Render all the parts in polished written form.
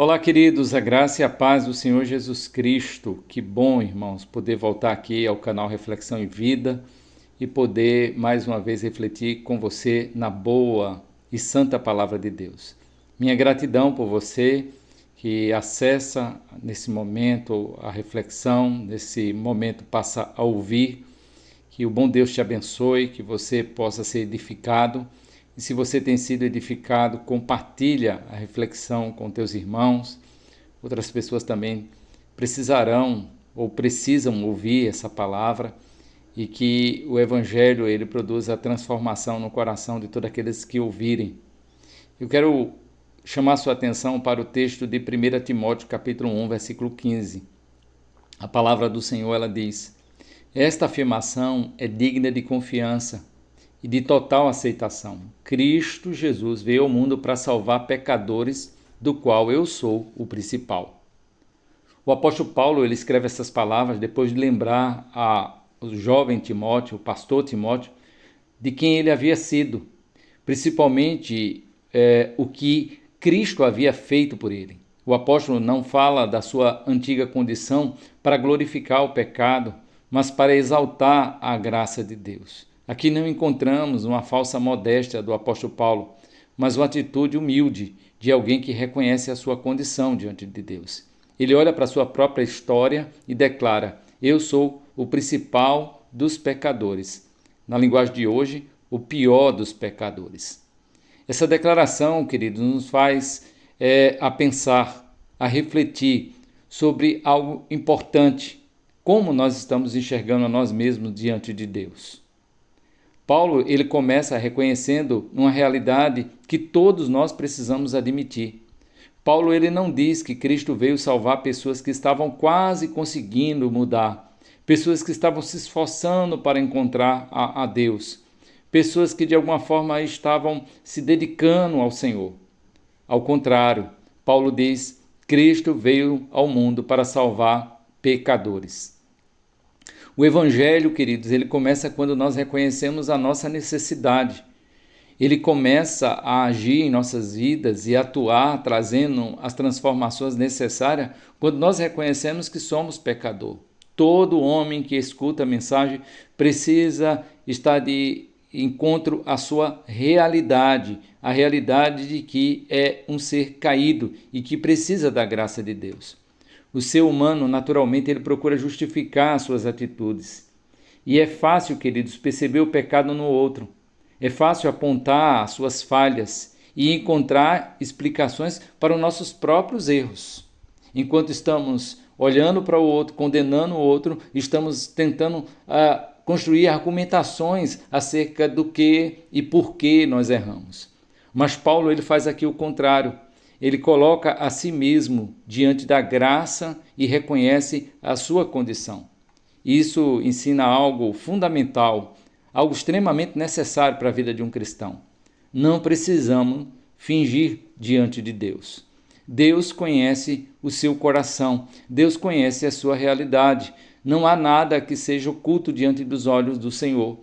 Olá, queridos, a graça e a paz do Senhor Jesus Cristo. Que bom, irmãos, poder voltar aqui ao canal Reflexão em Vida e poder mais uma vez refletir com você na boa e santa palavra de Deus. Minha gratidão por você que acessa nesse momento a reflexão, nesse momento passa a ouvir. Que o bom Deus te abençoe, que você possa ser edificado. E se você tem sido edificado, compartilha a reflexão com teus irmãos. Outras pessoas também precisarão ou precisam ouvir essa palavra e que o Evangelho ele produza transformação no coração de todos aqueles que ouvirem. Eu quero chamar sua atenção para o texto de 1 Timóteo, capítulo 1, versículo 15. A palavra do Senhor, ela diz: esta afirmação é digna de confiança e de total aceitação. Cristo Jesus veio ao mundo para salvar pecadores, do qual eu sou o principal. O apóstolo Paulo ele escreve essas palavras depois de lembrar ao jovem Timóteo, o pastor Timóteo, de quem ele havia sido, principalmente o que Cristo havia feito por ele. O apóstolo não fala da sua antiga condição para glorificar o pecado, mas para exaltar a graça de Deus. Aqui não encontramos uma falsa modéstia do apóstolo Paulo, mas uma atitude humilde de alguém que reconhece a sua condição diante de Deus. Ele olha para a sua própria história e declara: eu sou o principal dos pecadores. Na linguagem de hoje, o pior dos pecadores. Essa declaração, queridos, nos faz a pensar, a refletir sobre algo importante, como nós estamos enxergando a nós mesmos diante de Deus. Paulo ele começa reconhecendo uma realidade que todos nós precisamos admitir. Paulo ele não diz que Cristo veio salvar pessoas que estavam quase conseguindo mudar, pessoas que estavam se esforçando para encontrar a Deus, pessoas que de alguma forma estavam se dedicando ao Senhor. Ao contrário, Paulo diz: Cristo veio ao mundo para salvar pecadores. O Evangelho, queridos, ele começa quando nós reconhecemos a nossa necessidade. Ele começa a agir em nossas vidas e atuar, trazendo as transformações necessárias quando nós reconhecemos que somos pecador. Todo homem que escuta a mensagem precisa estar de encontro à sua realidade, a realidade de que é um ser caído e que precisa da graça de Deus. O ser humano, naturalmente, ele procura justificar as suas atitudes. E é fácil, queridos, perceber o pecado no outro. É fácil apontar as suas falhas e encontrar explicações para os nossos próprios erros. Enquanto estamos olhando para o outro, condenando o outro, estamos tentando construir argumentações acerca do que e por que nós erramos. Mas Paulo ele faz aqui o contrário. Ele coloca a si mesmo diante da graça e reconhece a sua condição. Isso ensina algo fundamental, algo extremamente necessário para a vida de um cristão. Não precisamos fingir diante de Deus. Deus conhece o seu coração, Deus conhece a sua realidade. Não há nada que seja oculto diante dos olhos do Senhor.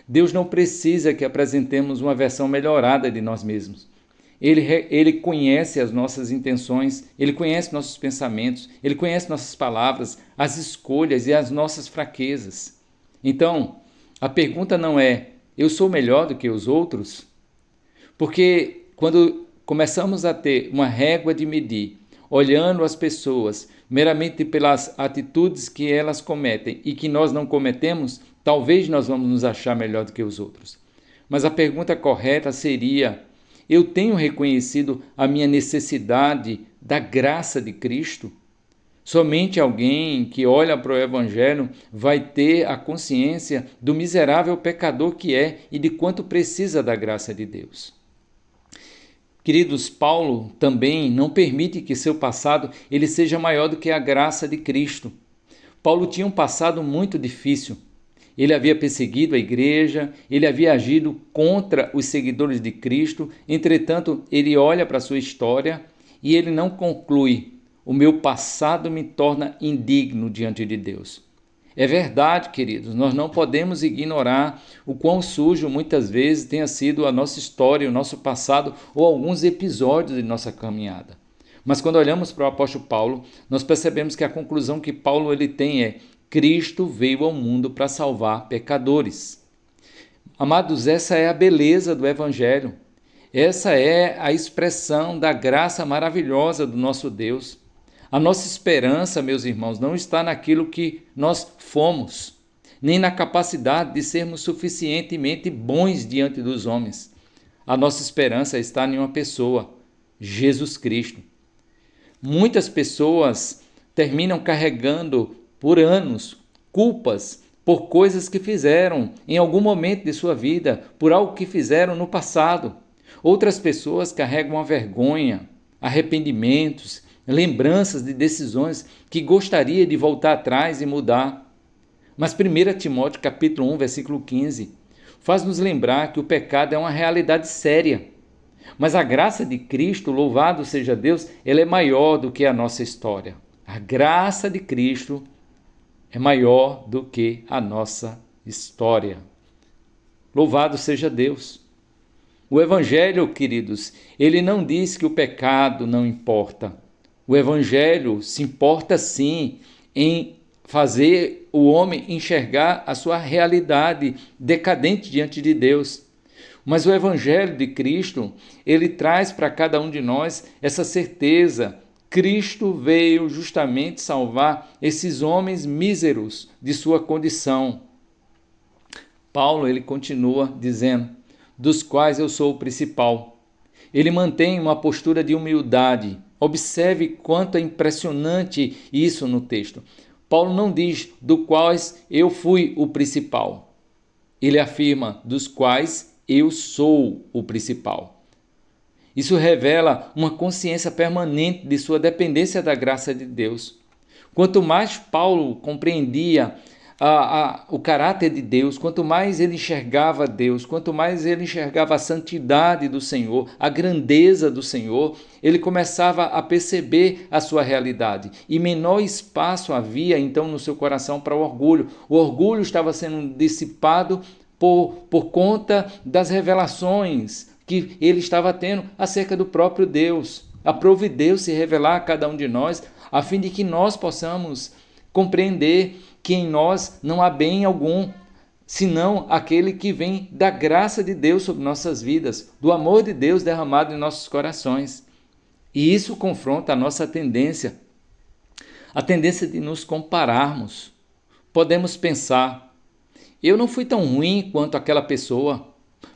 Deus não precisa que apresentemos uma versão melhorada de nós mesmos. Ele conhece as nossas intenções, Ele conhece nossos pensamentos, Ele conhece nossas palavras, as escolhas e as nossas fraquezas. Então, a pergunta não é: eu sou melhor do que os outros? Porque quando começamos a ter uma régua de medir, olhando as pessoas meramente pelas atitudes que elas cometem e que nós não cometemos, talvez nós vamos nos achar melhor do que os outros. Mas a pergunta correta seria: eu tenho reconhecido a minha necessidade da graça de Cristo? Somente alguém que olha para o Evangelho vai ter a consciência do miserável pecador que é e de quanto precisa da graça de Deus. Queridos, Paulo também não permite que seu passado ele seja maior do que a graça de Cristo. Paulo tinha um passado muito difícil. Ele havia perseguido a igreja, ele havia agido contra os seguidores de Cristo. Entretanto, ele olha para a sua história e ele não conclui: o meu passado me torna indigno diante de Deus. É verdade, queridos, nós não podemos ignorar o quão sujo muitas vezes tenha sido a nossa história, o nosso passado ou alguns episódios de nossa caminhada. Mas quando olhamos para o apóstolo Paulo, nós percebemos que a conclusão que Paulo ele tem é: Cristo veio ao mundo para salvar pecadores. Amados, essa é a beleza do Evangelho. Essa é a expressão da graça maravilhosa do nosso Deus. A nossa esperança, meus irmãos, não está naquilo que nós fomos, nem na capacidade de sermos suficientemente bons diante dos homens. A nossa esperança está em uma pessoa, Jesus Cristo. Muitas pessoas terminam carregando por anos culpas por coisas que fizeram em algum momento de sua vida, por algo que fizeram no passado. Outras pessoas carregam a vergonha, arrependimentos, lembranças de decisões que gostaria de voltar atrás e mudar. Mas 1 Timóteo capítulo 1, versículo 15, faz-nos lembrar que o pecado é uma realidade séria. Mas a graça de Cristo, louvado seja Deus, ela é maior do que a nossa história. A graça de Cristo é maior do que a nossa história. Louvado seja Deus. O Evangelho, queridos, ele não diz que o pecado não importa. O Evangelho se importa sim em fazer o homem enxergar a sua realidade decadente diante de Deus. Mas o Evangelho de Cristo, ele traz para cada um de nós essa certeza. Cristo veio justamente salvar esses homens míseros de sua condição. Paulo, ele continua dizendo, dos quais eu sou o principal. Ele mantém uma postura de humildade. Observe quanto é impressionante isso no texto. Paulo não diz do quais eu fui o principal. Ele afirma dos quais eu sou o principal. Isso revela uma consciência permanente de sua dependência da graça de Deus. Quanto mais Paulo compreendia o caráter de Deus, quanto mais ele enxergava Deus, quanto mais ele enxergava a santidade do Senhor, a grandeza do Senhor, ele começava a perceber a sua realidade. E menor espaço havia então no seu coração para o orgulho. O orgulho estava sendo dissipado por conta das revelações que ele estava tendo acerca do próprio Deus. Aprove Deus se revelar a cada um de nós, a fim de que nós possamos compreender que em nós não há bem algum, senão aquele que vem da graça de Deus sobre nossas vidas, do amor de Deus derramado em nossos corações. E isso confronta a nossa tendência, a tendência de nos compararmos. Podemos pensar, eu não fui tão ruim quanto aquela pessoa.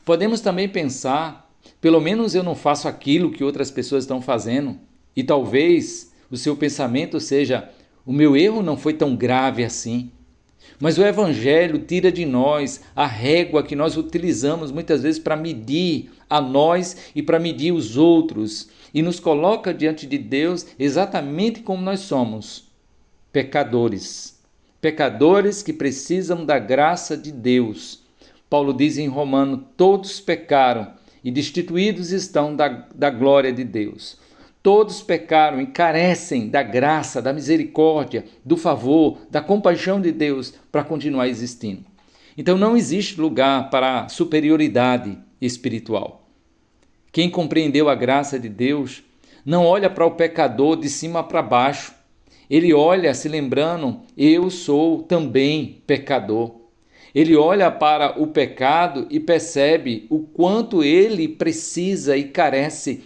Podemos também pensar, pelo menos eu não faço aquilo que outras pessoas estão fazendo. E talvez o seu pensamento seja, o meu erro não foi tão grave assim. Mas o Evangelho tira de nós a régua que nós utilizamos muitas vezes para medir a nós e para medir os outros. E nos coloca diante de Deus exatamente como nós somos, pecadores. Pecadores que precisam da graça de Deus. Paulo diz em Romano, todos pecaram e destituídos estão da glória de Deus. Todos pecaram e carecem da graça, da misericórdia, do favor, da compaixão de Deus para continuar existindo. Então não existe lugar para superioridade espiritual. Quem compreendeu a graça de Deus não olha para o pecador de cima para baixo. Ele olha se lembrando, eu sou também pecador. Ele olha para o pecado e percebe o quanto ele precisa e carece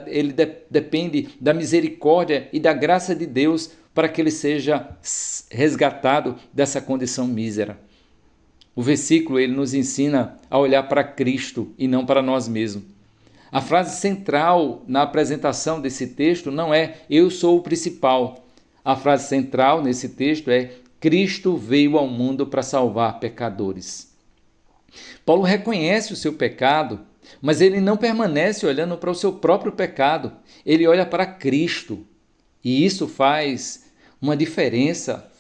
ele depende da misericórdia e da graça de Deus para que ele seja resgatado dessa condição mísera. O versículo ele nos ensina a olhar para Cristo e não para nós mesmos. A frase central na apresentação desse texto não é eu sou o principal. A frase central nesse texto é Cristo veio ao mundo para salvar pecadores. Paulo reconhece o seu pecado, mas ele não permanece olhando para o seu próprio pecado, ele olha para Cristo. E isso faz uma diferença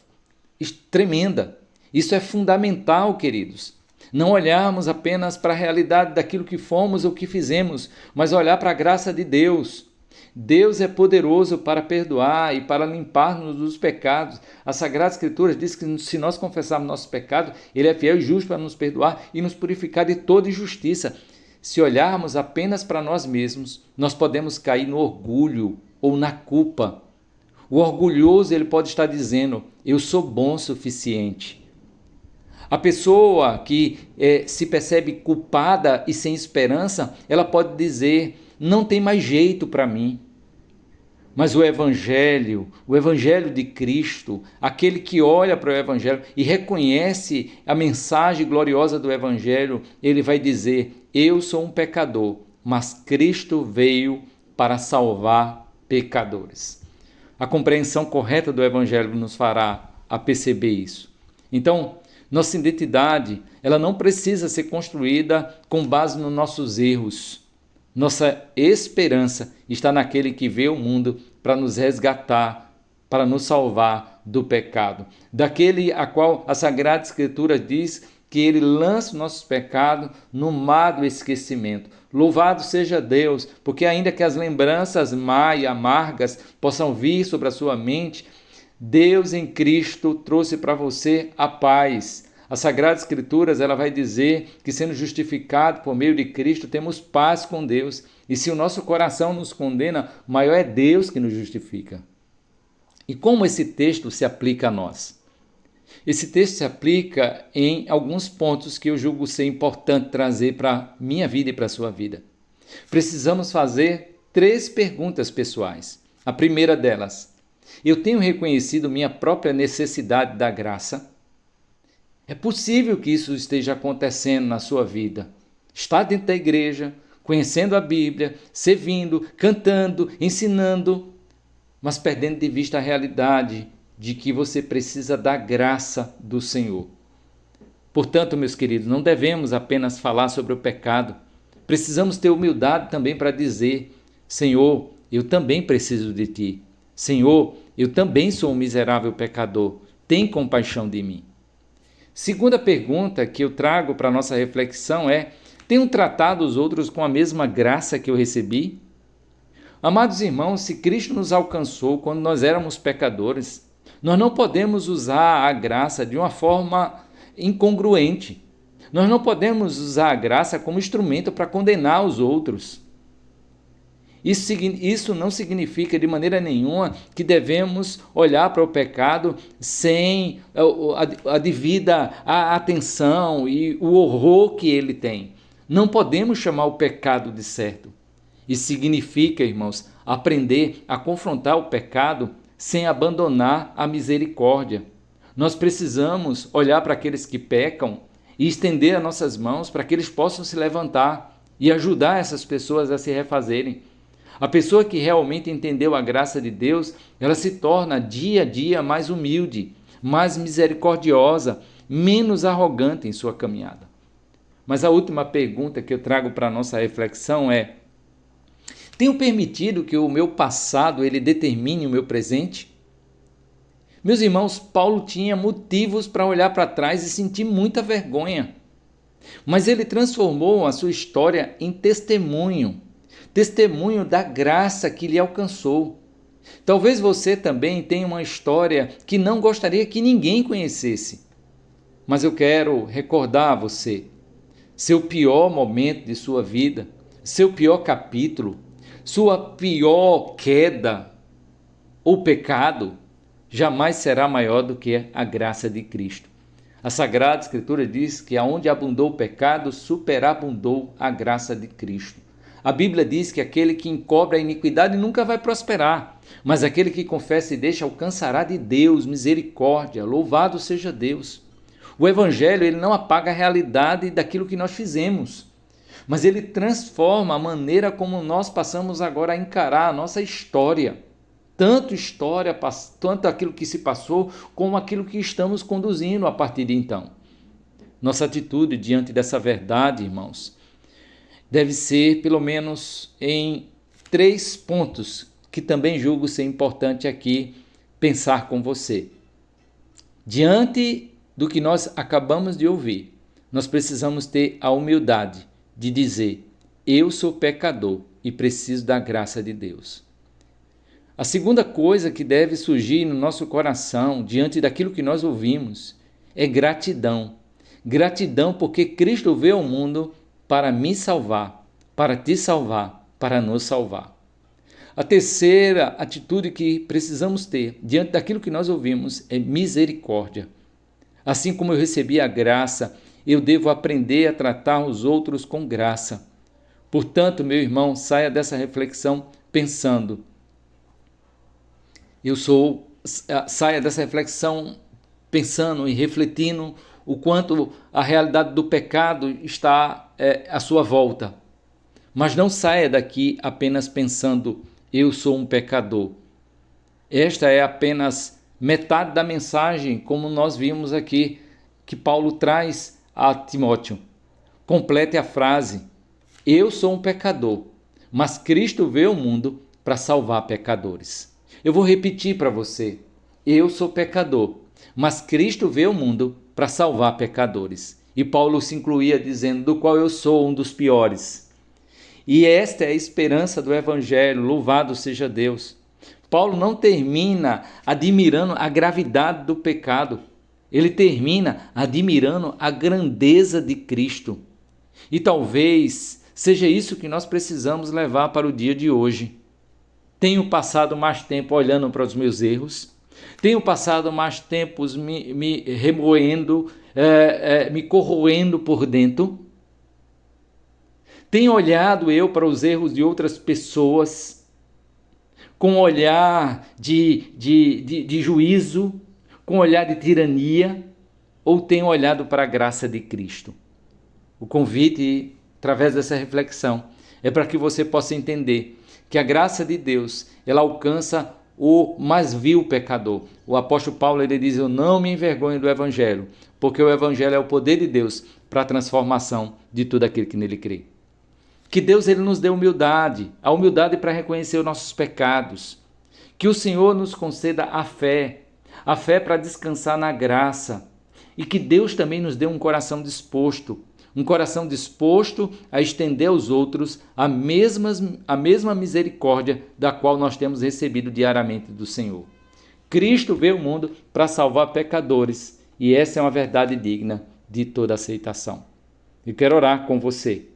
tremenda. Isso é fundamental, queridos. Não olharmos apenas para a realidade daquilo que fomos ou que fizemos, mas olhar para a graça de Deus. Deus é poderoso para perdoar e para limpar-nos dos pecados. A Sagrada Escritura diz que se nós confessarmos nossos pecados, Ele é fiel e justo para nos perdoar e nos purificar de toda injustiça. se olharmos apenas para nós mesmos, nós podemos cair no orgulho ou na culpa. O orgulhoso, ele pode estar dizendo, eu sou bom o suficiente. A pessoa que se percebe culpada e sem esperança, ela pode dizer, não tem mais jeito para mim. Mas o Evangelho de Cristo, aquele que olha para o Evangelho e reconhece a mensagem gloriosa do Evangelho, ele vai dizer, eu sou um pecador, mas Cristo veio para salvar pecadores. A compreensão correta do Evangelho nos fará a perceber isso. Então, nossa identidade, ela não precisa ser construída com base nos nossos erros. Nossa esperança está naquele que veio ao mundo para nos resgatar, para nos salvar do pecado. Daquele a qual a Sagrada Escritura diz que ele lança nossos pecados no mar do esquecimento. Louvado seja Deus, porque ainda que as lembranças más e amargas possam vir sobre a sua mente, Deus em Cristo trouxe para você a paz. As Sagradas Escrituras, ela vai dizer que sendo justificado por meio de Cristo, temos paz com Deus. E se o nosso coração nos condena, maior é Deus que nos justifica. E como esse texto se aplica a nós? Esse texto se aplica em alguns pontos que eu julgo ser importante trazer para a minha vida e para a sua vida. Precisamos fazer 3 perguntas pessoais. A primeira delas, eu tenho reconhecido minha própria necessidade da graça? É possível que isso esteja acontecendo na sua vida. Está dentro da igreja, conhecendo a Bíblia, servindo, cantando, ensinando, mas perdendo de vista a realidade de que você precisa da graça do Senhor. Portanto, meus queridos, não devemos apenas falar sobre o pecado. Precisamos ter humildade também para dizer, Senhor, eu também preciso de Ti. Senhor, eu também sou um miserável pecador. Tem compaixão de mim. Segunda pergunta que eu trago para a nossa reflexão é, tenho tratado os outros com a mesma graça que eu recebi? Amados irmãos, se Cristo nos alcançou quando nós éramos pecadores, nós não podemos usar a graça de uma forma incongruente. Nós não podemos usar a graça como instrumento para condenar os outros. Isso não significa de maneira nenhuma que devemos olhar para o pecado sem a devida atenção e o horror que ele tem. Não podemos chamar o pecado de certo. Isso significa, irmãos, aprender a confrontar o pecado sem abandonar a misericórdia. Nós precisamos olhar para aqueles que pecam e estender as nossas mãos para que eles possam se levantar e ajudar essas pessoas a se refazerem. A pessoa que realmente entendeu a graça de Deus, ela se torna dia a dia mais humilde, mais misericordiosa, menos arrogante em sua caminhada. Mas a última pergunta que eu trago para a nossa reflexão é, tenho permitido que o meu passado ele determine o meu presente? Meus irmãos, Paulo tinha motivos para olhar para trás e sentir muita vergonha. Mas ele transformou a sua história em testemunho da graça que lhe alcançou. Talvez você também tenha uma história que não gostaria que ninguém conhecesse. Mas eu quero recordar a você, seu pior momento de sua vida, seu pior capítulo, sua pior queda ou pecado, jamais será maior do que a graça de Cristo. A Sagrada Escritura diz que aonde abundou o pecado, superabundou a graça de Cristo. A Bíblia diz que aquele que encobre a iniquidade nunca vai prosperar, mas aquele que confessa e deixa alcançará de Deus misericórdia. Louvado seja Deus. O Evangelho ele não apaga a realidade daquilo que nós fizemos, mas ele transforma a maneira como nós passamos agora a encarar a nossa história. Tanto aquilo que se passou, como aquilo que estamos conduzindo a partir de então. Nossa atitude diante dessa verdade, irmãos, deve ser pelo menos em 3 pontos que também julgo ser importante aqui pensar com você. Diante do que nós acabamos de ouvir, nós precisamos ter a humildade de dizer, eu sou pecador e preciso da graça de Deus. A segunda coisa que deve surgir no nosso coração diante daquilo que nós ouvimos é gratidão. Gratidão porque Cristo veio ao mundo para me salvar, para te salvar, para nos salvar. A terceira atitude que precisamos ter diante daquilo que nós ouvimos é misericórdia. Assim como eu recebi a graça, eu devo aprender a tratar os outros com graça. Portanto, meu irmão, saia dessa reflexão pensando. Saia dessa reflexão pensando e refletindo o quanto a realidade do pecado está à sua volta. Mas não saia daqui apenas pensando, eu sou um pecador. Esta é apenas metade da mensagem, como nós vimos aqui, que Paulo traz a Timóteo. Complete a frase, eu sou um pecador, mas Cristo veio ao mundo para salvar pecadores. Eu vou repetir para você, eu sou pecador, mas Cristo veio ao mundo para salvar pecadores. E Paulo se incluía dizendo, do qual eu sou um dos piores. E esta é a esperança do Evangelho, louvado seja Deus. Paulo não termina admirando a gravidade do pecado, ele termina admirando a grandeza de Cristo. E talvez seja isso que nós precisamos levar para o dia de hoje. Tenho passado mais tempo olhando para os meus erros, tenho passado mais tempos me remoendo, me corroendo por dentro. Tenho olhado eu para os erros de outras pessoas com um olhar de juízo, com um olhar de tirania, ou tenho olhado para a graça de Cristo? O convite, através dessa reflexão, é para que você possa entender que a graça de Deus, ela alcança o mais vil pecador. O apóstolo Paulo, ele diz, eu não me envergonho do Evangelho, porque o Evangelho é o poder de Deus para a transformação de tudo aquilo que nele crê. Que Deus ele nos dê humildade, a humildade para reconhecer os nossos pecados. Que o Senhor nos conceda a fé para descansar na graça. E que Deus também nos dê um coração disposto a estender aos outros a mesma misericórdia da qual nós temos recebido diariamente do Senhor. Cristo veio ao mundo para salvar pecadores, e essa é uma verdade digna de toda aceitação. Eu quero orar com você.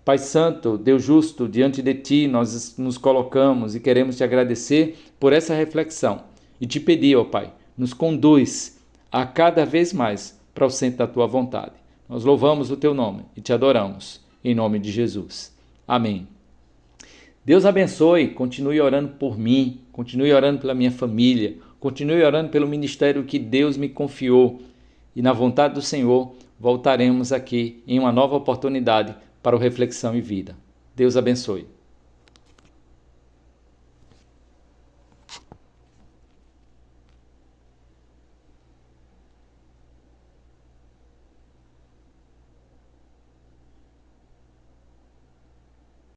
Pai Santo, Deus justo, diante de Ti nós nos colocamos e queremos Te agradecer por essa reflexão e Te pedir, ó Pai, nos conduz a cada vez mais para o centro da Tua vontade. Nós louvamos o Teu nome e Te adoramos, em nome de Jesus. Amém. Deus abençoe, continue orando por mim, continue orando pela minha família, continue orando pelo ministério que Deus me confiou e na vontade do Senhor voltaremos aqui em uma nova oportunidade para o Reflexão e Vida. Deus abençoe.